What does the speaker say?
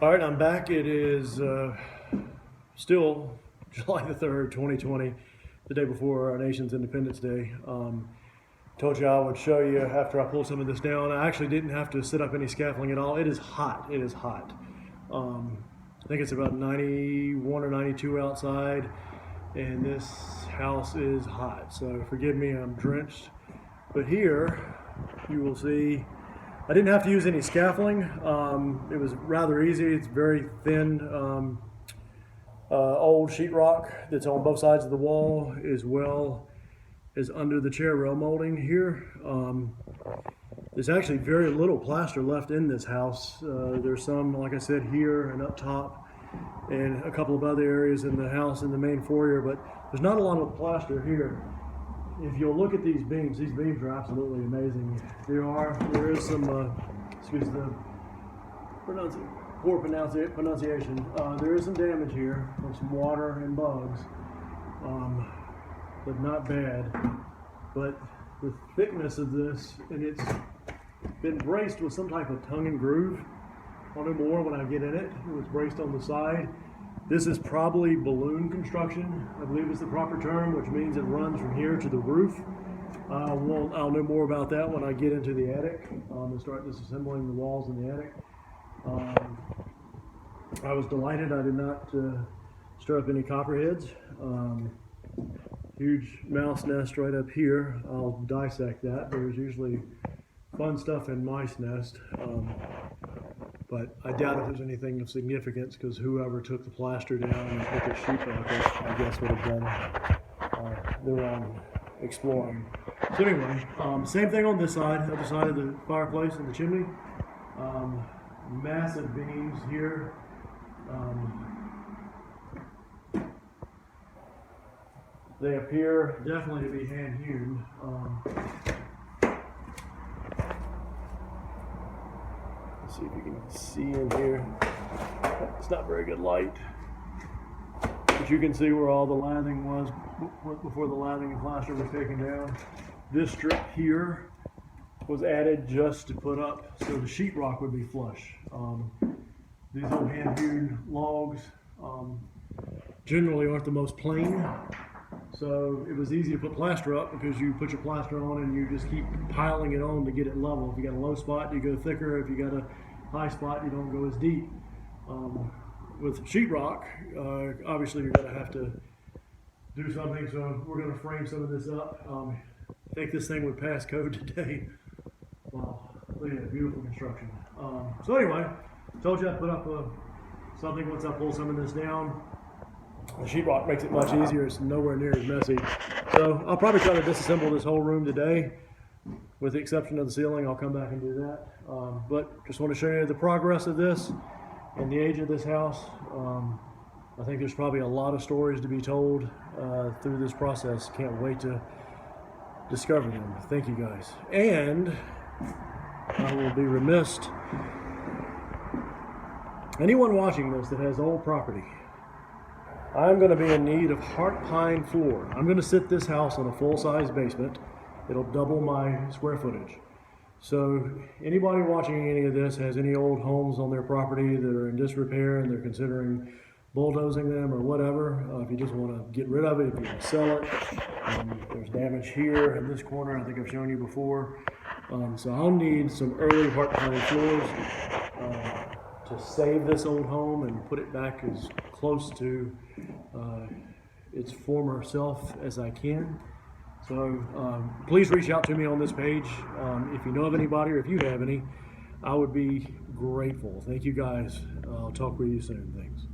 All right, I'm back. It is still July the 3rd, 2020, the day before our nation's Independence Day. Told you I would show you after I pull some of this down. I actually didn't have to set up any scaffolding at all. It is hot. It is hot. I think it's about 91 or 92 outside, and this house is hot. So forgive me, I'm drenched. But here you will see I didn't have to use any scaffolding. It was rather easy. It's very thin old sheetrock that's on both sides of the wall, as well as under the chair rail molding here. There's actually very little plaster left in this house. There's some, like I said, here and up top, and a couple of other areas in the house in the main foyer, but there's not a lot of plaster here. If you'll look at these beams are absolutely amazing. There is some, excuse the poor pronunciation. There is some damage here from some water and bugs, but not bad. But the thickness of this, and it's been braced with some type of tongue and groove. I'll know more when I get in it. It was braced on the side. This is probably balloon construction, I believe is the proper term, which means it runs from here to the roof. I'll know more about that when I get into the attic and start disassembling the walls in the attic. I was delighted I did not stir up any copperheads. Huge mouse nest right up here. I'll dissect that. There's usually fun stuff in mice nest. But I doubt if there's anything of significance, because whoever took the plaster down and put the sheetrock, I guess would have done their own exploring. So anyway, same thing on this side, other side of the fireplace and the chimney. Massive beams here. They appear definitely to be hand hewn. Let's see if you can see in here. It's not very good light, but you can see where all the lathing was before the lathing and plaster was taken down. This strip here was added just to put up so the sheetrock would be flush. These old hand-hewn logs generally aren't the most plain, so it was easy to put plaster up because you put your plaster on and you just keep piling it on to get it level. If you got a low spot, you go thicker. If you got a high spot, you don't go as deep. With sheetrock, obviously you're going to have to do something, so we're going to frame some of this up. I think this thing would pass code today. Wow, look at that beautiful construction. So anyway, told you I'd put up something once I pull some of this down. The sheetrock makes it much easier. It's nowhere near as messy. So I'll probably try to disassemble this whole room today, with the exception of the ceiling. I'll come back and do that. But just want to show you the progress of this and the age of this house. I think there's probably a lot of stories to be told through this process. Can't wait to discover them. Thank you guys. And I will be remiss. Anyone watching this that has old property, I'm going to be in need of heart pine floor. I'm going to sit this house on a full-size basement. It'll double my square footage. So anybody watching any of this has any old homes on their property that are in disrepair and they're considering bulldozing them or whatever, if you just want to get rid of it, if you want to sell it, there's damage here in this corner. I think I've shown you before. So I'll need some early heart pine floors to save this old home and put it back as close to its former self as I can. So please reach out to me on this page if you know of anybody, or if you have any. I would be grateful. Thank you guys. I'll talk with you soon. Thanks.